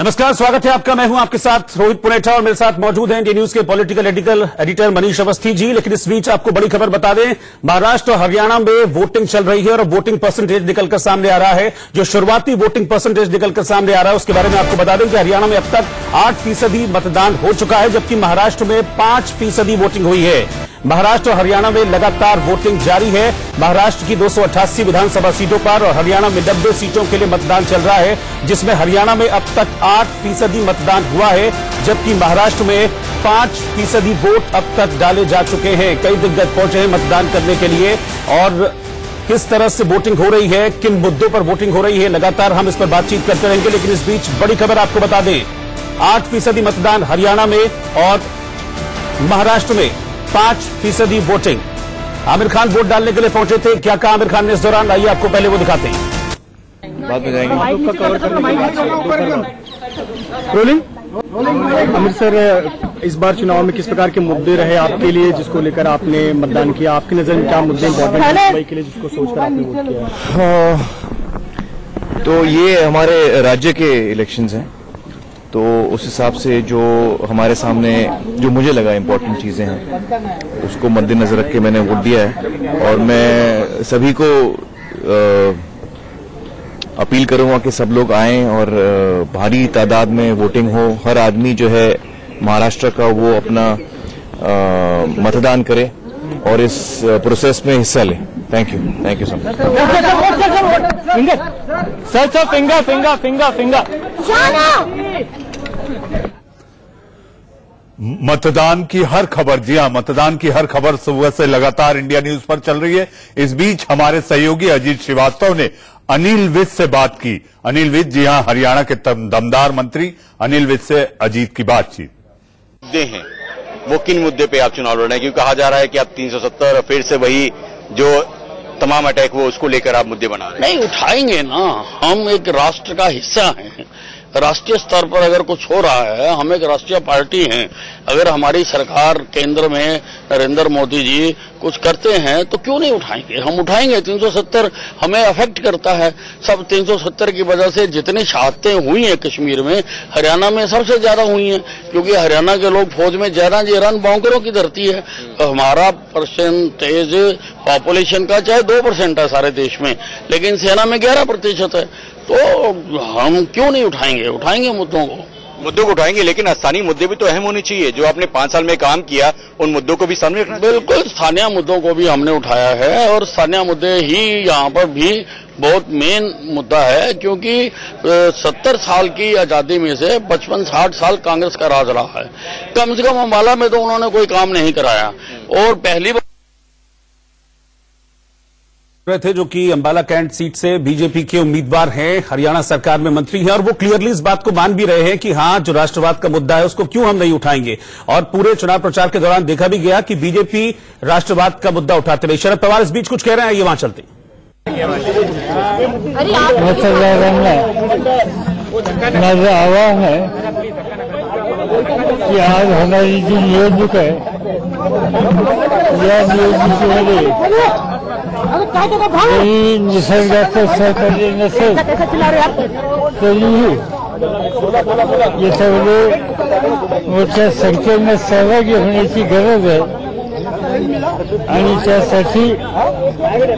नमस्कार, स्वागत है आपका। मैं हूं आपके साथ रोहित पुनेठा और मेरे साथ मौजूद हैं इंडिया न्यूज के पॉलिटिकल एडिटर मनीष अवस्थी जी। लेकिन इस बीच आपको बड़ी खबर बता दें, महाराष्ट्र और हरियाणा में वोटिंग चल रही है और वोटिंग परसेंटेज निकलकर सामने आ रहा है। जो शुरुआती वोटिंग परसेंटेज निकलकर सामने आ रहा है उसके बारे में आपको बता दें कि हरियाणा में अब तक 8% मतदान हो चुका है, जबकि महाराष्ट्र में 5% वोटिंग हुई है। महाराष्ट्र और हरियाणा में लगातार वोटिंग जारी है। महाराष्ट्र की 288 विधानसभा सीटों पर और हरियाणा में 90 सीटों के लिए मतदान चल रहा है, जिसमें हरियाणा में अब तक 8% मतदान हुआ है, जबकि महाराष्ट्र में 5% वोट अब तक डाले जा चुके हैं। कई दिग्गज पहुंचे हैं मतदान करने के लिए और किस तरह से वोटिंग हो रही है, किन मुद्दों पर वोटिंग हो रही है, लगातार हम इस पर बातचीत करते रहेंगे। लेकिन इस बीच बड़ी खबर आपको बता दें, 8% मतदान हरियाणा में और महाराष्ट्र में 5% वोटिंग। आमिर खान वोट डालने के लिए पहुंचे थे। क्या कहा आमिर खान ने इस दौरान, आइए आपको पहले वो दिखाते हैं। बात में जाएंगे रोलिंग। आमिर सर, इस बार चुनाव में किस प्रकार के मुद्दे रहे आपके लिए, जिसको लेकर आपने मतदान किया? आपकी नजर में क्या मुद्दे इंपॉर्टेंट है के लिए, जिसको सोचकर आपने वोट किया? तो ये हमारे राज्य के इलेक्शंस हैं, तो उस हिसाब से जो हमारे सामने जो मुझे लगा इम्पोर्टेंट चीजें हैं उसको मद्देनजर रख के मैंने वोट दिया है। और मैं सभी को अपील करूंगा कि सब लोग आएं और भारी तादाद में वोटिंग हो। हर आदमी जो है महाराष्ट्र का वो अपना मतदान करे और इस प्रोसेस में हिस्सा ले। Thank you so much. Sir finger मतदान की हर खबर, जी हां, मतदान की हर खबर सुबह से लगातार इंडिया न्यूज पर चल रही है। इस बीच हमारे सहयोगी अजीत श्रीवास्तव ने अनिल विज से बात की। अनिल विज, जी हां, हरियाणा के दमदार मंत्री अनिल विज से अजीत की बातचीत। मुद्दे हैं, वो किन मुद्दे पे आप चुनाव लड़ रहे हैं? क्योंकि कहा जा रहा है कि आप 370 और फिर से वही जो तमाम अटैक वो उसको लेकर आप मुद्दे बना रहे हैं। नहीं उठाएंगे ना, हम एक राष्ट्र का हिस्सा हैं। राष्ट्रीय स्तर पर अगर कुछ हो रहा है, हम एक राष्ट्रीय पार्टी हैं। अगर हमारी सरकार केंद्र में नरेंद्र मोदी जी कुछ करते हैं तो क्यों नहीं उठाएंगे? हम उठाएंगे। 370 हमें अफेक्ट करता है। सब 370 की वजह से जितनी शहादतें हुई हैं कश्मीर में, हरियाणा में सबसे ज्यादा हुई हैं, क्योंकि हरियाणा के लोग फौज में जैरान बांकरों की धरती है। तो हमारा परसेंटेज पॉपुलेशन का चाहे 2% है सारे देश में, लेकिन सेना में 11% है। तो हम क्यों नहीं उठाएंगे मुद्दों को उठाएंगे, लेकिन स्थानीय मुद्दे भी तो अहम होने चाहिए। जो आपने 5 साल में काम किया, उन मुद्दों को भी सामने रखना। बिल्कुल, स्थानीय मुद्दों को भी हमने उठाया है और स्थानीय मुद्दे ही यहाँ पर भी बहुत मेन मुद्दा है, क्योंकि 70 साल की आजादी में से 55-60 साल कांग्रेस का राज रहा है। कम से कम अम्बाला में तो उन्होंने कोई काम नहीं कराया। और पहली थे जो कि अंबाला कैंट सीट से बीजेपी के उम्मीदवार हैं, हरियाणा सरकार में मंत्री हैं और वो क्लियरली इस बात को मान भी रहे हैं कि हां, जो राष्ट्रवाद का मुद्दा है उसको क्यों हम नहीं उठाएंगे। और पूरे चुनाव प्रचार के दौरान देखा भी गया कि बीजेपी राष्ट्रवाद का मुद्दा उठाते रहे। शरद पवार इस बीच कुछ कह रहे हैं, ये वहां चलते आवा है कि आज हमारी जो नियोजक है यह निसर्गाचं सहकार्य नसेल तरीही ये सगळे मोठ्या संख्येने सहभागी होण्याची गरज आहे आणि त्यासाठी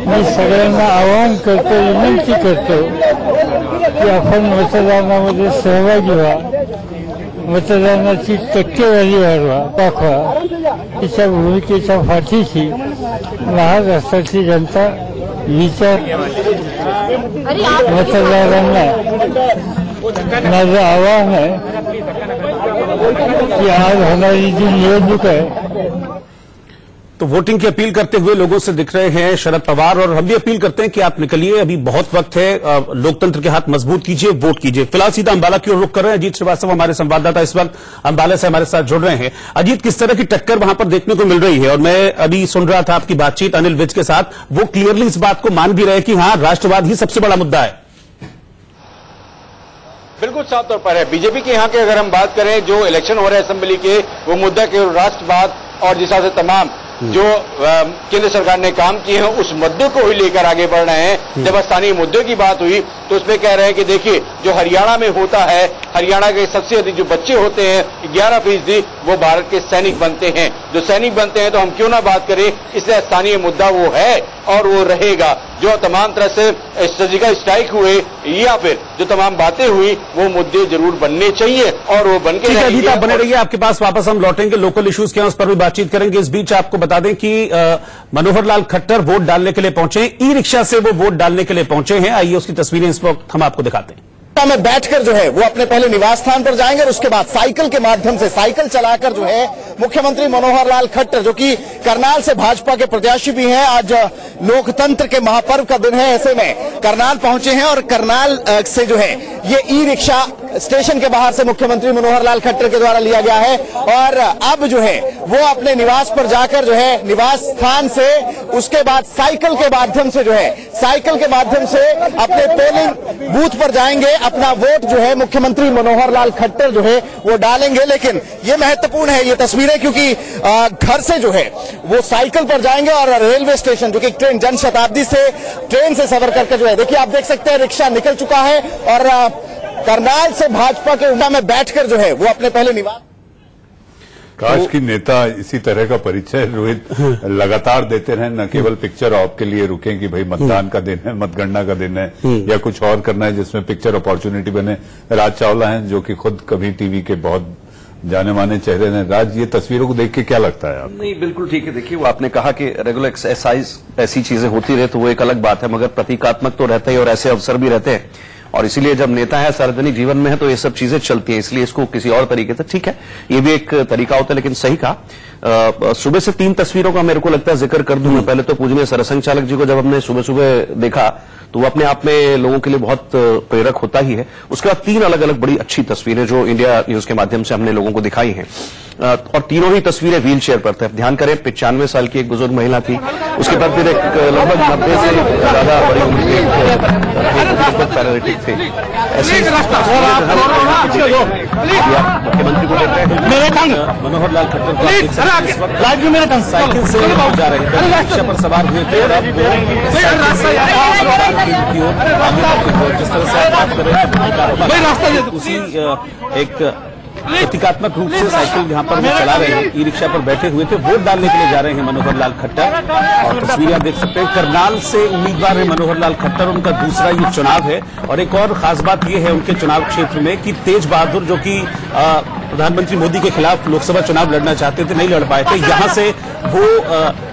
मी सगळ्यांना आवाहन करतो, विनंती करतो की आपण मतदानामध्ये सहभागी व्हा, मतदानाची टक्केवारी दाखवा। तिच्या भूमिकेच्या पाठीशी महाराष्ट्राची जनता विचार मतदारांना माझं आवाहन आहे की आज हमारी जी निवडणूक है। तो वोटिंग की अपील करते हुए लोगों से दिख रहे हैं शरद पवार, और हम भी अपील करते हैं कि आप निकलिए, अभी बहुत वक्त है, लोकतंत्र के हाथ मजबूत कीजिए, वोट कीजिए। फिलहाल सीधा अंबाला की ओर रुख कर रहे हैं। अजीत श्रीवास्तव हमारे संवाददाता इस वक्त अंबाला से हमारे साथ जुड़ रहे हैं। अजीत, किस तरह की टक्कर वहां पर देखने को मिल रही है? और मैं अभी सुन रहा था आपकी बातचीत अनिल विज के साथ, वो क्लियरली इस बात को मान भी रहे कि हां, राष्ट्रवाद ही सबसे बड़ा मुद्दा है। बिल्कुल साफ तौर पर है। बीजेपी के यहाँ के अगर हम बात करें, जो इलेक्शन हो रहे हैं असेंबली के, वो मुद्दा केवल राष्ट्रवाद और जिस तरह से तमाम जो केंद्र सरकार ने काम किए हैं उस मुद्दे को ही लेकर आगे बढ़ रहे हैं। जब स्थानीय मुद्दों की बात हुई तो उसमें कह रहे हैं कि देखिए जो हरियाणा में होता है, हरियाणा के सबसे अधिक जो बच्चे होते हैं 11% वो भारत के सैनिक बनते हैं। जो सैनिक बनते हैं तो हम क्यों ना बात करें, इसलिए स्थानीय मुद्दा वो है और वो रहेगा। जो तमाम तरह से सर्जिकल स्ट्राइक हुए या फिर जो तमाम बातें हुई वो मुद्दे जरूर बनने चाहिए और वो बन के रहेंगे। आप बने रहिए, आपके पास वापस हम लौटेंगे, लोकल इश्यूज क्या उस पर भी बातचीत करेंगे। इस बीच आपको बता दें कि मनोहर लाल खट्टर वोट डालने के लिए पहुंचे, ई रिक्शा से वो वोट डालने के लिए पहुंचे हैं। आइए उसकी तस्वीरें इस वक्त हम आपको दिखाते हैं। में बैठकर जो है वो अपने पहले निवास स्थान पर जाएंगे और उसके बाद साइकिल के माध्यम से साइकिल चलाकर जो है मुख्यमंत्री मनोहर लाल खट्टर, जो कि करनाल से भाजपा के प्रत्याशी भी हैं, आज लोकतंत्र के महापर्व का दिन है, ऐसे में करनाल पहुंचे हैं और करनाल से जो है ये ई रिक्शा स्टेशन के बाहर से मुख्यमंत्री मनोहर लाल खट्टर के द्वारा लिया गया है और अब जो है वो अपने निवास पर जाकर जो है निवास स्थान से उसके बाद साइकिल के माध्यम से जो है साइकिल के माध्यम से अपने पोलिंग बूथ पर जाएंगे, अपना वोट जो है मुख्यमंत्री मनोहर लाल खट्टर जो है वो डालेंगे। लेकिन ये महत्वपूर्ण है ये तस्वीरें, क्योंकि घर से जो है वो साइकिल पर जाएंगे और रेलवे स्टेशन, जो कि ट्रेन जनशताब्दी से ट्रेन से सफर करके जो है, देखिए आप देख सकते हैं रिक्शा निकल चुका है और करनाल से भाजपा के उड़ा में बैठकर जो है वो अपने पहले निवास। काश की नेता इसी तरह का परिचय रोहित लगातार देते रहे, न केवल पिक्चर ऑप के लिए रुकें कि भाई मतदान का दिन है, मतगणना का दिन है या कुछ और करना है जिसमें पिक्चर अपॉर्चुनिटी बने। राज चावला हैं जो कि खुद कभी टीवी के बहुत जाने माने चेहरे हैं। राज, ये तस्वीरों को देख के क्या लगता है आपको? नहीं, बिल्कुल ठीक है। देखिए, वो आपने कहा कि रेगुलर एक्सरसाइज ऐसी चीजें होती रहे तो वो एक अलग बात है, मगर प्रतीकात्मक तो रहता ही और ऐसे अवसर भी रहते हैं और इसीलिए जब नेता है सार्वजनिक जीवन में है तो ये सब चीजें चलती हैं, इसलिए इसको किसी और तरीके से ठीक है, ये भी एक तरीका होता है। लेकिन सही कहा, सुबह से 3 तस्वीरों का मेरे को लगता है जिक्र कर दूं मैं। पहले तो पूजनीय सरसंघ चालक जी को जब हमने सुबह सुबह देखा तो वो अपने आप में लोगों के लिए बहुत प्रेरक होता ही है। उसके बाद 3 अलग अलग बड़ी अच्छी तस्वीरें जो इंडिया न्यूज के माध्यम से हमने लोगों को दिखाई हैं और तीनों ही तस्वीरें व्हील चेयर पर थे। ध्यान करें, 95 साल की एक बुजुर्ग महिला थी, उसके बाद फिर एक लगभग 90 से ज्यादा बड़ी उम्र के पैरालिटिक थे। ऐसे मुख्यमंत्री को देख रहे हैं मनोहर लाल खट्टर साइकिल से जा रहे थे, रिक्शा पर सवार हुए थे और जिस तरह से आप बात कर रहे हैं उसी एक प्रतीकात्मक रूप से साइकिल जहां पर वो चला रहे हैं, ई रिक्शा पर बैठे हुए थे, वोट डालने के लिए जा रहे हैं मनोहर लाल खट्टर। और तस्वीरें आप देख सकते हैं, करनाल से उम्मीदवार है मनोहर लाल खट्टर, उनका दूसरा ये चुनाव है। और एक और खास बात यह है उनके चुनाव क्षेत्र में कि तेज बहादुर, जो कि प्रधानमंत्री मोदी के खिलाफ लोकसभा चुनाव लड़ना चाहते थे, नहीं लड़ पाए थे, यहां से वो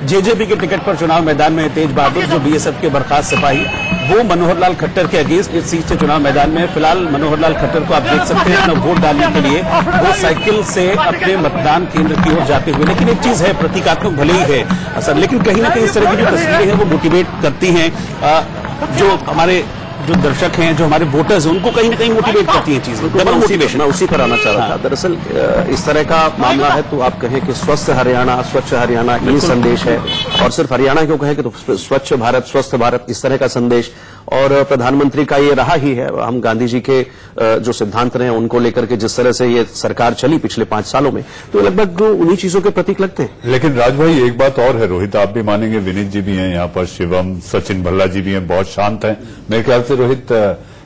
जेजेपी के टिकट पर चुनाव मैदान में तेज बहादुर, जो बीएसएफ के बर्खास्त सिपाही, वो मनोहर लाल खट्टर के अगेंस्ट इस सीट से चुनाव मैदान में। फिलहाल मनोहर लाल खट्टर को आप देख सकते हैं अपना वोट डालने के लिए वो साइकिल से अपने मतदान केंद्र की ओर जाते हुए। लेकिन एक चीज है, प्रतीकात्मक भले ही है असर, लेकिन कहीं ना कहीं इस तरह की जो तस्वीरें हैं वो मोटिवेट करती हैं जो हमारे जो दर्शक हैं, जो हमारे वोटर्स हैं, उनको कहीं ना कहीं मोटिवेट करती हैं चीजें। डबल मोटिवेशन, मैं उसी पर आना चाह रहा था। दरअसल इस तरह का मामला है तो आप कहें कि स्वस्थ हरियाणा, स्वच्छ हरियाणा, ये संदेश है। और सिर्फ हरियाणा क्यों कहें कि तो स्वच्छ भारत, स्वस्थ भारत, इस तरह का संदेश और प्रधानमंत्री का ये रहा ही है। हम गांधी जी के जो सिद्धांत रहे हैं उनको लेकर के जिस तरह से ये सरकार चली पिछले 5 सालों में, तो लगभग उन्हीं चीजों के प्रतीक लगते हैं। लेकिन राज भाई, एक बात और है, रोहित आप भी मानेंगे, विनीत जी भी हैं यहाँ पर, शिवम, सचिन भल्ला जी भी हैं, बहुत शांत हैं। मेरे ख्याल से रोहित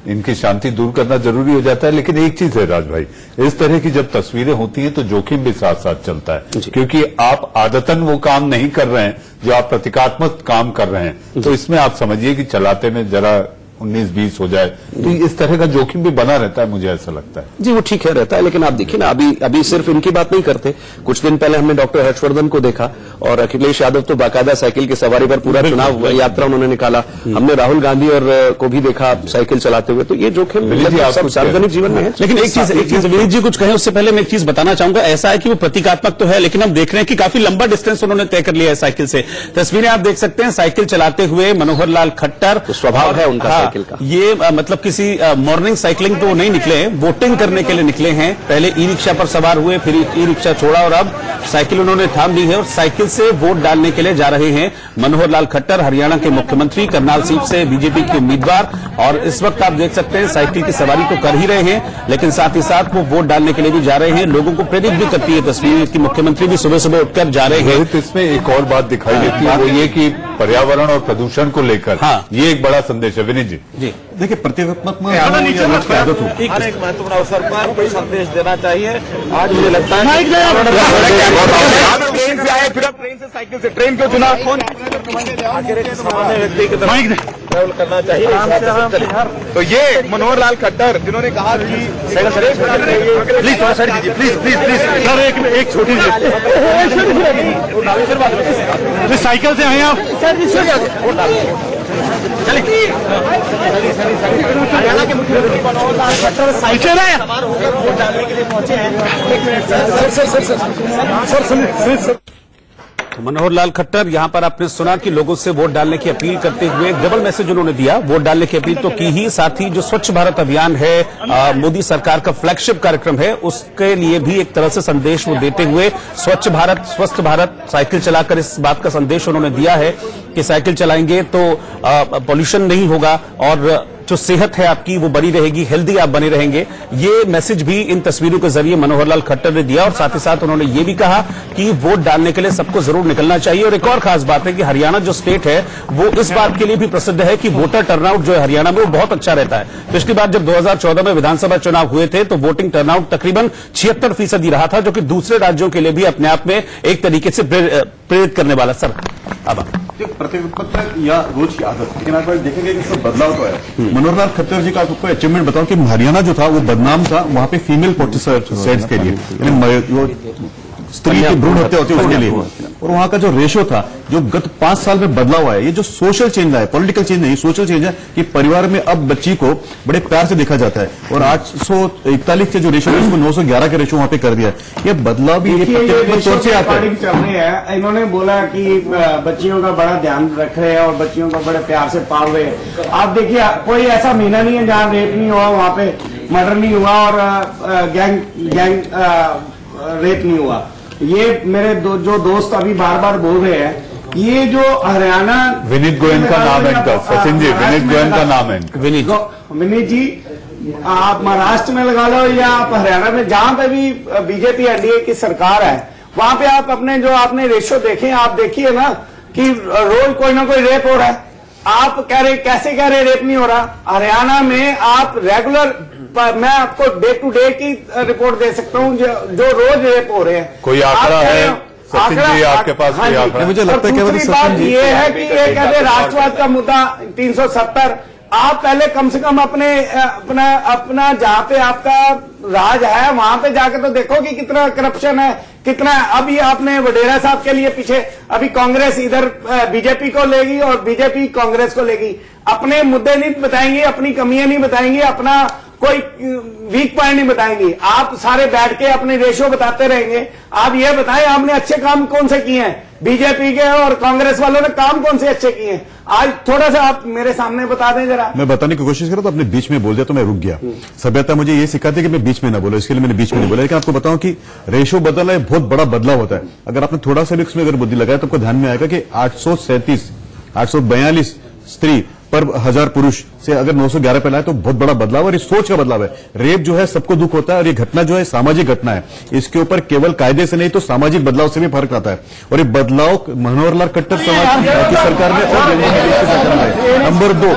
इनकी शांति दूर करना जरूरी हो जाता है। लेकिन एक चीज है राज भाई, इस तरह की जब तस्वीरें होती हैं तो जोखिम भी साथ साथ चलता है, क्योंकि आप आदतन वो काम नहीं कर रहे हैं जो आप प्रतीकात्मक काम कर रहे हैं। तो इसमें आप समझिए कि चलाते में जरा 19-20 हो जाए तो इस तरह का जोखिम भी बना रहता है, मुझे ऐसा लगता है। जी, वो ठीक है, रहता है। लेकिन आप देखिए ना, अभी सिर्फ इनकी बात नहीं करते। कुछ दिन पहले हमने डॉक्टर हर्षवर्धन को देखा और अखिलेश यादव तो बाकायदा साइकिल की सवारी पर पूरा चुनाव यात्रा उन्होंने निकाला। हमने राहुल गांधी और को भी देखा साइकिल चलाते हुए। तो ये जोखिम सार्वजनिक जीवन में है। लेकिन एक चीज विनीत जी कुछ कहें उससे पहले मैं एक चीज बताना चाहूंगा। ऐसा है कि वो प्रतीकात्मक तो है, लेकिन हम देख रहे हैं कि काफी लंबा डिस्टेंस उन्होंने तय कर लिया है साइकिल से। तस्वीरें आप देख सकते हैं, साइकिल चलाते हुए मनोहर लाल खट्टर, स्वभाव है उनका साइकिल का। ये मतलब किसी मॉर्निंग साइकिलिंग तो नहीं निकले हैं, वोटिंग करने के लिए निकले हैं। पहले ई रिक्शा पर सवार हुए, फिर ई रिक्शा छोड़ा और अब साइकिल उन्होंने थाम ली है और साइकिल से वोट डालने के लिए जा रहे हैं। मनोहर लाल खट्टर हरियाणा के मुख्यमंत्री, करनाल सीट से बीजेपी के उम्मीदवार, और इस वक्त आप देख सकते हैं साइकिल की सवारी तो कर ही रहे हैं, लेकिन साथ ही साथ वो वोट डालने के लिए भी जा रहे हैं। लोगों को प्रेरित भी करती है तस्वीर कि मुख्यमंत्री भी सुबह सुबह उठकर जा रहे हैं। इसमें एक और बात दिखाई देती है, वो ये कि पर्यावरण और प्रदूषण को लेकर ये एक बड़ा संदेश है। विनीत जी, देखिए प्रतिक्रियात्मक एक महत्वपूर्ण अवसर पर कोई संदेश देना चाहिए। आज मुझे लगता है ट्रेन से आए, फिर अब ट्रेन से साइकिल से, ट्रेन क्यों चुना? आखिर एक सामान्य व्यक्ति की तरह ट्रैवल करना चाहिए। तो ये मनोहर लाल खट्टर जिन्होंने कहा कि प्लीज थोड़ा साइड दीजिए, प्लीज प्लीज प्लीज सर, एक छोटी सी साइकिल से आए आप हरियाणा के मुख्यमंत्री मनोहर लाल खट्टर साइकिल सवार होकर वोट डालने के लिए पहुंचे हैं। सर मनोहर लाल खट्टर, यहां पर आपने सुना कि लोगों से वोट डालने की अपील करते हुए एक डबल मैसेज उन्होंने दिया। वोट डालने की अपील तो की ही, साथ ही जो स्वच्छ भारत अभियान है, मोदी सरकार का फ्लैगशिप कार्यक्रम है, उसके लिए भी एक तरह से संदेश वो देते हुए स्वच्छ भारत, स्वस्थ भारत साइकिल चलाकर इस बात का संदेश उन्होंने दिया है कि साइकिल चलाएंगे तो पॉल्यूशन नहीं होगा और जो सेहत है आपकी वो बनी रहेगी, हेल्दी आप बने रहेंगे। ये मैसेज भी इन तस्वीरों के जरिए मनोहर लाल खट्टर ने दिया और साथ ही साथ उन्होंने ये भी कहा कि वोट डालने के लिए सबको जरूर निकलना चाहिए। और एक और खास बात है कि हरियाणा जो स्टेट है वो इस बात के लिए भी प्रसिद्ध है कि वोटर टर्नआउट जो है हरियाणा में वो बहुत अच्छा रहता है। पिछली बार जब 2014 में विधानसभा चुनाव हुए थे तो वोटिंग टर्नआउट तकरीबन 76% रहा था, जो कि दूसरे राज्यों के लिए भी अपने आप में एक तरीके से प्रेरित करने वाला। सर अब प्रतिपत्र या रोज की आदत, लेकिन आप देखेंगे कि इसमें बदलाव तो है। मनोहर लाल खट्टर जी का आपको अचीवमेंट बताऊं कि हरियाणा जो था वो बदनाम था वहां पे फीमेल पोस्टिसाइड्स के लिए, स्त्री की भ्रूण हत्या होती है उसके लिए, और वहां का जो रेशो था जो गत 5 साल में बदलाव आया, ये जो सोशल चेंज है, पॉलिटिकल चेंज नहीं, सोशल चेंज है कि परिवार में अब बच्ची को बड़े प्यार से देखा जाता है और 841 के जो रेशो है उसको 911 के रेशो वहां पे कर दिया। ये बदलाव भी ये तौर से आता है। चल रहे हैं, इन्होंने बोला कि बच्चियों का बड़ा ध्यान रख रहे हैं और बच्चियों को बड़े प्यार से पाल रहे हैं। आप देखिए कोई ऐसा महीना नहीं है जहाँ रेप नहीं हुआ, वहां पे मर्डर नहीं हुआ और गैंग रेप नहीं हुआ। ये मेरे जो दोस्त अभी बार बार बोल रहे हैं, ये जो हरियाणा, विनीत गोयन का नाम है इनका, सचिन जी, विनीत गोयन का नाम है। विनीत जी, आप महाराष्ट्र में लगा लो या आप हरियाणा में, जहां पे भी बीजेपी एनडीए की सरकार है वहां पे आप अपने जो आपने रेशो देखे, आप देखिए ना कि रोज कोई ना कोई रेप हो रहा है। आप कह रहे, कैसे कह रहे रेप नहीं हो रहा? हरियाणा में आप रेगुलर, मैं आपको डे टू डे की रिपोर्ट दे सकता हूं जो रोज रेप हो रहे हैं। कोई आंकड़ा है सचिन जी आपके पास? कोई आंकड़ा? मुझे लगता है दूसरी बात ये है कि ये कहते राष्ट्रवाद का मुद्दा 370, आप पहले कम से कम अपना जहां पे आपका राज है वहां पे जाकर तो देखो कि कितना करप्शन है, कितना। अभी आपने वडेरा साहब के लिए पीछे, अभी कांग्रेस इधर बीजेपी को लेगी और बीजेपी कांग्रेस को लेगी। अपने मुद्दे नहीं बताएंगे, अपनी कमियां नहीं बताएंगे, अपना कोई वीक पॉइंट नहीं बताएंगे। आप सारे बैठ के अपने रेशो बताते रहेंगे। आप ये बताएं आपने अच्छे काम कौन से किए हैं, बीजेपी के और कांग्रेस वालों ने काम कौन से अच्छे किए हैं? आज थोड़ा सा आप मेरे सामने बता दें जरा। मैं बताने की कोशिश कर रहा तो आपने बीच में बोल दिया तो मैं रुक गया। सभ्यता मुझे ये सिखाती है कि मैं बीच में ना बोलो, इसके लिए मैंने बीच में नहीं बोला। लेकिन आपको बताऊं कि रेशो बदलना बहुत बड़ा बदलाव होता है। अगर आपने थोड़ा सा भी इसमें अगर बुद्धि लगाया तो आपको ध्यान में आएगा कि 842 स्त्री पर 1000 पुरुष से अगर 911 पे लाए तो बहुत बड़ा बदलाव, और ये सोच का बदलाव है। रेप जो है सबको दुख होता है और ये घटना जो है सामाजिक घटना है। इसके ऊपर केवल कायदे से नहीं तो सामाजिक बदलाव से भी फर्क आता है, और ये बदलाव मनोहर लाल खट्टर समाज की सरकार में और सरकार में। नंबर 2,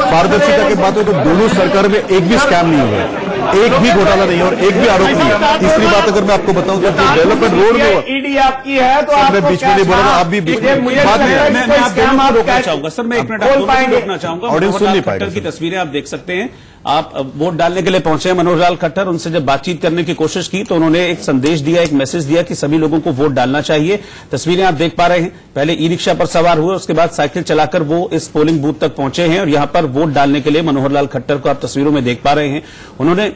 पारदर्शिता की बात हो तो दोनों सरकार में एक भी स्कैम नहीं हुआ है, एक भी घोटाला नहीं है और एक भी आरोप नहीं है। तीसरी बात अगर मैं आपको बताऊं तो डेवलपमेंट रोड में ईडी आपकी है तो आप बीच में नहीं बोला, आप भी बीच में बात मैं रोकना चाहूंगा। सर मैं 1 मिनट रोकना चाहूंगा। ऑडियंस सुन नहीं पाएगा। की तस्वीरें आप देख सकते हैं। आप वोट डालने के लिए पहुंचे हैं मनोहर लाल खट्टर। उनसे जब बातचीत करने की कोशिश की तो उन्होंने एक संदेश दिया, एक मैसेज दिया कि सभी लोगों को वोट डालना चाहिए। तस्वीरें आप देख पा रहे हैं। पहले ई रिक्शा पर सवार हुए, उसके बाद साइकिल चलाकर वो इस पोलिंग बूथ तक पहुंचे हैं और यहां पर वोट डालने के लिए मनोहर लाल खट्टर को आप तस्वीरों में देख पा रहे हैं। उन्होंने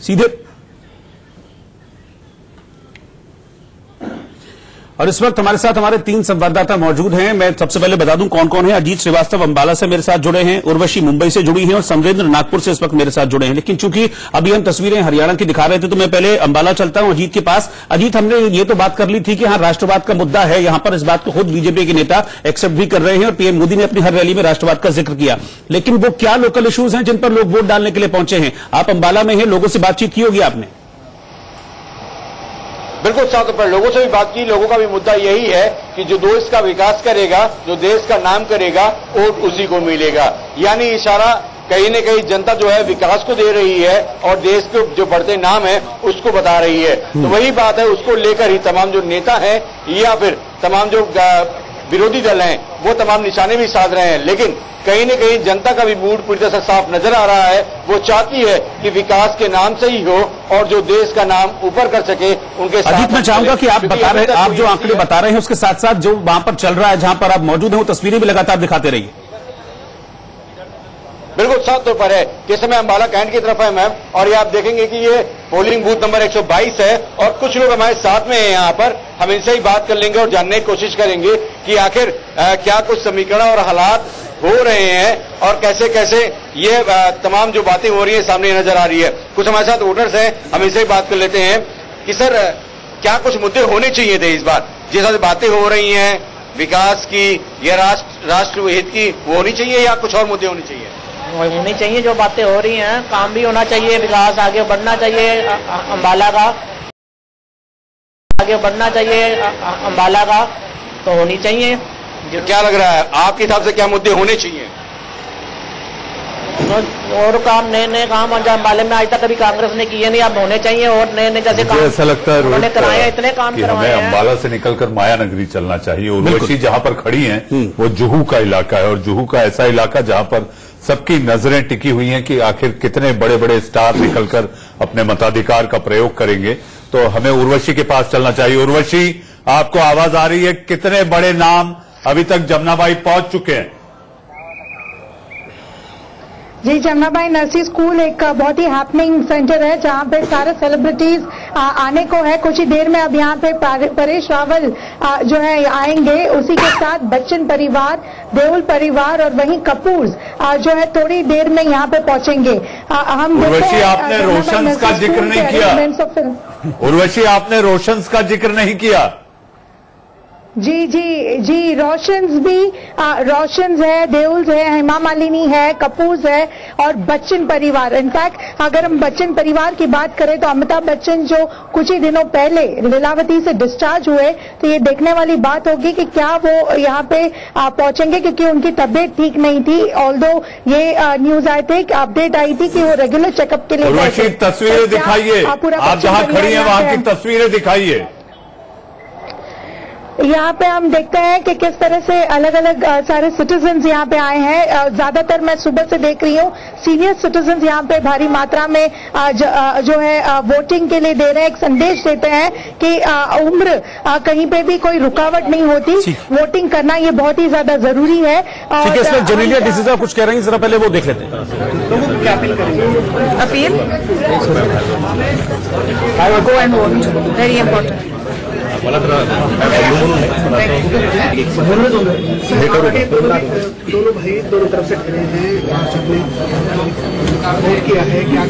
सीधे और इस वक्त हमारे साथ हमारे 3 संवाददाता मौजूद हैं। मैं सबसे पहले बता दूं कौन कौन है। अजीत श्रीवास्तव अंबाला से मेरे साथ जुड़े हैं, उर्वशी मुंबई से जुड़ी हैं और समरेंद्र नागपुर से इस वक्त मेरे साथ जुड़े हैं। लेकिन चूंकि अभी हम तस्वीरें हरियाणा की दिखा रहे थे तो मैं पहले अंबाला चलता हूं अजीत के पास। अजीत, हमने ये तो बात कर ली थी कि हाँ राष्ट्रवाद का मुद्दा है यहां पर, इस बात को खुद बीजेपी के नेता एक्सेप्ट भी कर रहे हैं और पीएम मोदी ने अपनी हर रैली में राष्ट्रवाद का जिक्र किया। लेकिन वो क्या लोकल इश्यूज हैं जिन पर लोग वोट डालने के लिए पहुंचे हैं? आप अंबाला में हैं, लोगों से बातचीत की होगी आपने? बिल्कुल साथ पर लोगों से भी बात की। लोगों का भी मुद्दा यही है कि जो देश का विकास करेगा, जो देश का नाम करेगा, वोट उसी को मिलेगा। यानी इशारा कहीं न कहीं जनता जो है विकास को दे रही है और देश के जो बढ़ते नाम है उसको बता रही है। तो वही बात है, उसको लेकर ही तमाम जो नेता हैं या फिर तमाम जो विरोधी दल हैं वो तमाम निशाने भी साध रहे हैं। लेकिन कहीं न कहीं जनता का भी मूड पूरी तरह से साफ नजर आ रहा है। वो चाहती है कि विकास के नाम से ही हो और जो देश का नाम ऊपर कर सके उनके साथ। अजीत, मैं चाहूंगा कि आप बता रहे, आप जो आंकड़े बता रहे हैं उसके साथ साथ जो वहां पर चल रहा है, जहां पर आप मौजूद हैं, वो तस्वीरें भी लगातार दिखाते रहिए। बिल्कुल साफ तौर पर है कि इस समय अंबाला कैंट की तरफ है मैम, और ये आप देखेंगे कि ये पोलिंग बूथ नंबर 122 है और कुछ लोग हमारे साथ में हैं यहाँ पर। हम इनसे ही बात कर लेंगे और जानने की कोशिश करेंगे कि आखिर क्या कुछ समीकरण और हालात हो रहे हैं और कैसे कैसे ये तमाम जो बातें हो रही है सामने नजर आ रही है। कुछ हमारे साथ वोटर्स हैं, हम इनसे ही बात कर लेते हैं कि सर क्या कुछ मुद्दे होने चाहिए थे इस बार? जिस तरह से बातें हो रही हैं विकास की या राष्ट्र हित की, वो होनी चाहिए या कुछ और मुद्दे होने चाहिए? होनी चाहिए। जो बातें हो रही हैं, काम भी होना चाहिए, विकास आगे बढ़ना चाहिए अंबाला का, आगे बढ़ना चाहिए अंबाला का, तो होनी चाहिए। क्या लग रहा है आपके हिसाब से क्या मुद्दे होने चाहिए? और काम नए काम अंबाले में आज तक कभी कांग्रेस ने किए नहीं, अब होने चाहिए और नए जैसे काम ऐसा लगता है उन्होंने कराए, इतने काम कि करवाए हमें हैं। अंबाला से निकलकर माया नगरी चलना चाहिए। उर्वशी जहां पर खड़ी हैं वो जुहू का इलाका है और जुहू का ऐसा इलाका जहां पर सबकी नजरें टिकी हुई हैं कि आखिर कितने बड़े बड़े स्टार निकलकर अपने मताधिकार का प्रयोग करेंगे। तो हमें उर्वशी के पास चलना चाहिए। उर्वशी, आपको आवाज आ रही है? कितने बड़े नाम अभी तक जमुनाबाई पहुंच चुके हैं? जी, जमुनाबाई नर्सरी स्कूल एक बहुत ही हैपनिंग सेंटर है जहाँ पे सारे सेलिब्रिटीज आने को है। कुछ ही देर में अब यहाँ पे परेश रावल जो है आएंगे, उसी के साथ बच्चन परिवार, देओल परिवार और वहीं कपूर जो है थोड़ी देर में यहाँ पे पहुंचेंगे। हम उर्वशी, आपने रोशंस का जिक्र नहीं किया। उर्वशी, आपने रोशंस का जिक्र नहीं किया। जी, रोशंस है, देओल्स है, हेमा मालिनी है, कपूर है और बच्चन परिवार। इनफैक्ट अगर हम बच्चन परिवार की बात करें तो अमिताभ बच्चन जो कुछ ही दिनों पहले लीलावती से डिस्चार्ज हुए, तो ये देखने वाली बात होगी कि क्या वो यहाँ पे पहुंचेंगे, क्योंकि उनकी तबीयत ठीक नहीं थी। ऑल्दो ये न्यूज आए थे, अपडेट आई थी कि वो रेगुलर चेकअप के लिए उर्वशी, तस्वीरें दिखाइए, आप जहां खड़ी हैं वहां की तस्वीरें दिखाइए। यहाँ पे हम देखते हैं कि किस तरह से अलग अलग सारे सिटीजन्स यहाँ पे आए हैं। ज्यादातर मैं सुबह से देख रही हूँ सीनियर सिटीजन्स यहाँ पे भारी मात्रा में जो है वोटिंग के लिए दे रहे हैं। एक संदेश देते हैं कि उम्र कहीं पे भी कोई रुकावट नहीं होती, वोटिंग करना ये बहुत ही ज्यादा जरूरी है। ठीक है, जेनेलिया डिसूजा कुछ कह रही हैं, जरा पहले वो देख लेते हैं। लोगों को क्या अपील करेंगे? Appeal go and vote, very important. दोनों भाई दोनों तरफ से खड़े हैं, वोट किया है, क्या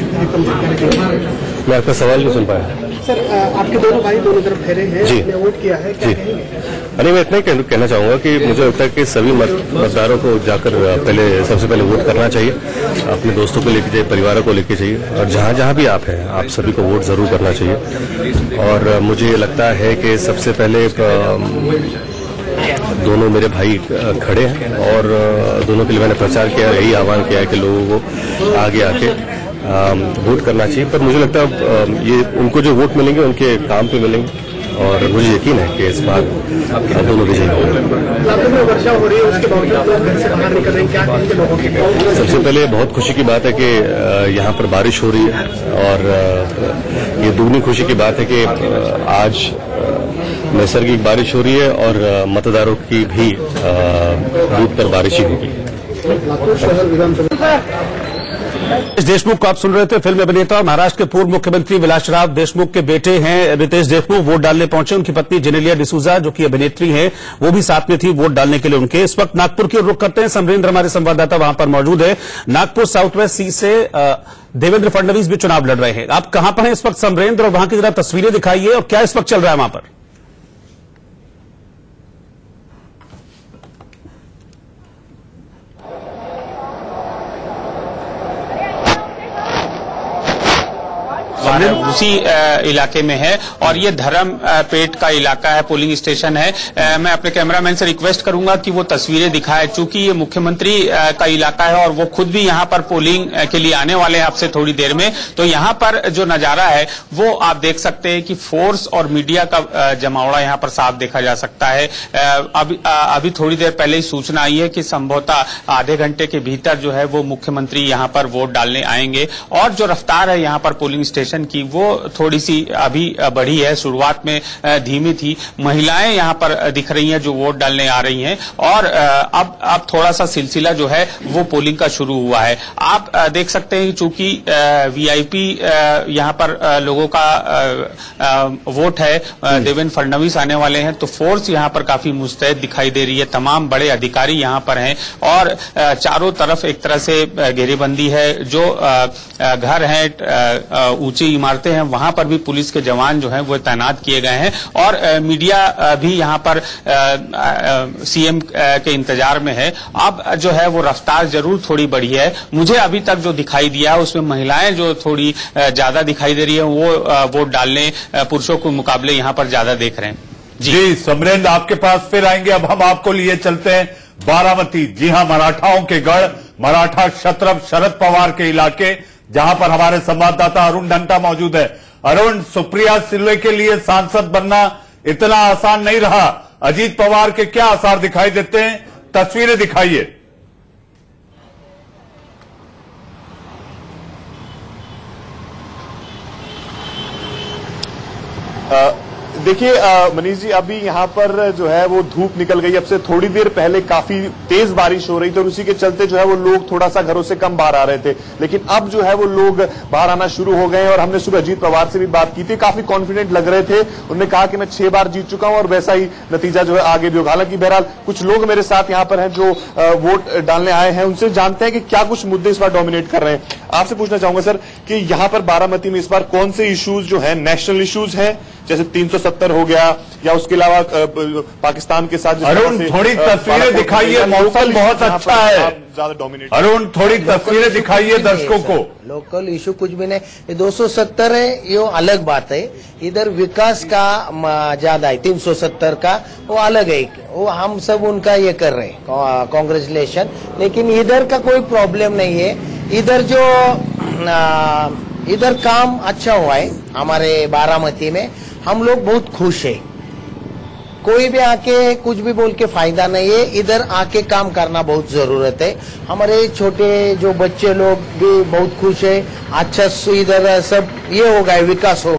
मैं आपका सवाल नहीं सुन पाया सर? आपके दोनों भाई दोनों तरफ खड़े हैं, जी, वोट किया है, क्या कहेंगे? अरे मैं इतना ही कहना चाहूंगा कि मुझे लगता है कि सभी मतदारों को जाकर सबसे पहले वोट करना चाहिए। अपने दोस्तों को लेके चाहिए, परिवारों को लेके चाहिए, और जहां जहां भी आप हैं आप सभी को वोट जरूर करना चाहिए। और मुझे लगता है कि सबसे पहले दोनों मेरे भाई खड़े हैं और दोनों के लिए मैंने प्रचार किया, यही आह्वान किया है कि लोगों को आगे आके वोट करना चाहिए। पर मुझे लगता है ये उनको जो वोट मिलेंगे उनके काम पे मिलेंगे और मुझे यकीन है कि इस बार दोनों विजयी होंगे। वर्षा हो रही है, उसके बावजूद लोग घर से बाहर निकल रहे हैं, क्या कहेंगे लोगों की? सबसे पहले बहुत खुशी की बात है कि यहाँ पर बारिश हो रही है और ये दुगनी खुशी की बात है कि आज नैसर्गिक बारिश हो रही है और मतदारों की भी बूथ पर बारिश ही होगी। रितेश देशमुख को आप सुन रहे थे, फिल्म अभिनेता और महाराष्ट्र के पूर्व मुख्यमंत्री विलासराव देशमुख के बेटे हैं रितेश देशमुख। वोट डालने पहुंचे, उनकी पत्नी जेनेलिया डिसूजा जो कि अभिनेत्री हैं वो भी साथ में थी वोट डालने के लिए उनके। इस वक्त नागपुर की ओर रुख करते हैं, समरेंद्र हमारे संवाददाता वहां पर मौजूद है। नागपुर साउथ वेस्ट सीट से देवेंद्र फडणवीस भी चुनाव लड़ रहे हैं। आप कहां पर हैं इस वक्त समरेंद्र, और वहां की जरा तस्वीरें दिखाइए और क्या इस वक्त चल रहा है वहां पर? उसी इलाके में है और ये धर्म पेट का इलाका है, पोलिंग स्टेशन है। मैं अपने कैमरामैन से रिक्वेस्ट करूंगा कि वो तस्वीरें दिखाए, चूंकि ये मुख्यमंत्री का इलाका है और वो खुद भी यहाँ पर पोलिंग के लिए आने वाले हैं आपसे थोड़ी देर में। तो यहाँ पर जो नजारा है वो आप देख सकते हैं कि फोर्स और मीडिया का जमावड़ा यहाँ पर साफ देखा जा सकता है। अभी थोड़ी देर पहले ही सूचना आई है कि संभवतः आधे घंटे के भीतर जो है वो मुख्यमंत्री यहाँ पर वोट डालने आएंगे। और जो रफ्तार है यहाँ पर पोलिंग स्टेशन की वो थोड़ी सी अभी बढ़ी है, शुरुआत में धीमी थी। महिलाएं यहाँ पर दिख रही हैं जो वोट डालने आ रही हैं और अब थोड़ा सा सिलसिला जो है वो पोलिंग का शुरू हुआ है। आप देख सकते हैं चूंकि वीआईपी यहाँ पर लोगों का वोट है, देवेंद्र फडणवीस आने वाले हैं, तो फोर्स यहाँ पर काफी मुस्तैद दिखाई दे रही है। तमाम बड़े अधिकारी यहाँ पर हैं और चारों तरफ एक तरह से घेरेबंदी है। जो घर हैं, ऊंची इमारतें हैं, वहां पर भी पुलिस के जवान जो हैं वो तैनात किए गए हैं और मीडिया भी यहां पर सीएम के इंतजार में है। अब जो है वो रफ्तार जरूर थोड़ी बढ़ी है। मुझे अभी तक जो दिखाई दिया उसमें महिलाएं जो थोड़ी ज्यादा दिखाई दे रही है वो वोट डालने पुरुषों के मुकाबले यहां पर ज्यादा देख रहे हैं। जी समरेंद्र, आपके पास फिर आएंगे। अब हम आपको लिए चलते हैं बारामती। जी हां, मराठाओं के गढ़, मराठा क्षत्रप शरद पवार के इलाके, जहां पर हमारे संवाददाता अरुण ढंटा मौजूद है। अरुण, सुप्रिया सुले के लिए सांसद बनना इतना आसान नहीं रहा। अजीत पवार के क्या आसार दिखाई देते हैं, तस्वीरें दिखाइए। देखिए मनीष जी, अभी यहाँ पर जो है वो धूप निकल गई। अब से थोड़ी देर पहले काफी तेज बारिश हो रही थी और उसी के चलते जो है वो लोग थोड़ा सा घरों से कम बाहर आ रहे थे, लेकिन अब जो है वो लोग बाहर आना शुरू हो गए हैं। और हमने सुबह अजीत पवार से भी बात की थी, काफी कॉन्फिडेंट लग रहे थे। उन्होंने कहा कि मैं 6 बार जीत चुका हूं और वैसा ही नतीजा जो है आगे भी होगा। हालांकि बहरहाल कुछ लोग मेरे साथ यहाँ पर हैं जो वोट डालने आए हैं, उनसे जानते हैं कि क्या कुछ मुद्दे इस बार डोमिनेट कर रहे हैं। आपसे पूछना चाहूंगा सर कि यहाँ पर बारामती में इस बार कौन से इश्यूज जो है नेशनल इश्यूज हैं, जैसे 370 हो गया या उसके अलावा पाकिस्तान के साथ। अरुण, थोड़ी तस्वीरें दिखाइए, मौसम बहुत अच्छा है। ज्यादा डोमिनेट अरुण, थोड़ी तस्वीरें दिखाइए दर्शकों को। लोकल इशू कुछ भी नहीं, ये 270 है, ये अलग बात है। इधर विकास का ज्यादा है, 370 का वो अलग है, वो हम सब उनका ये कर रहे हैं, कांग्रेचुलेशन। लेकिन इधर का कोई प्रॉब्लम नहीं है। इधर जो इधर काम अच्छा हुआ है हमारे बारामती में, हम लोग बहुत खुश है। कोई भी आके कुछ भी बोल के फायदा नहीं है, इधर आके काम करना बहुत जरूरत है। हमारे छोटे जो बच्चे लोग भी बहुत खुश है। अच्छा इधर सब ये हो गया, विकास हो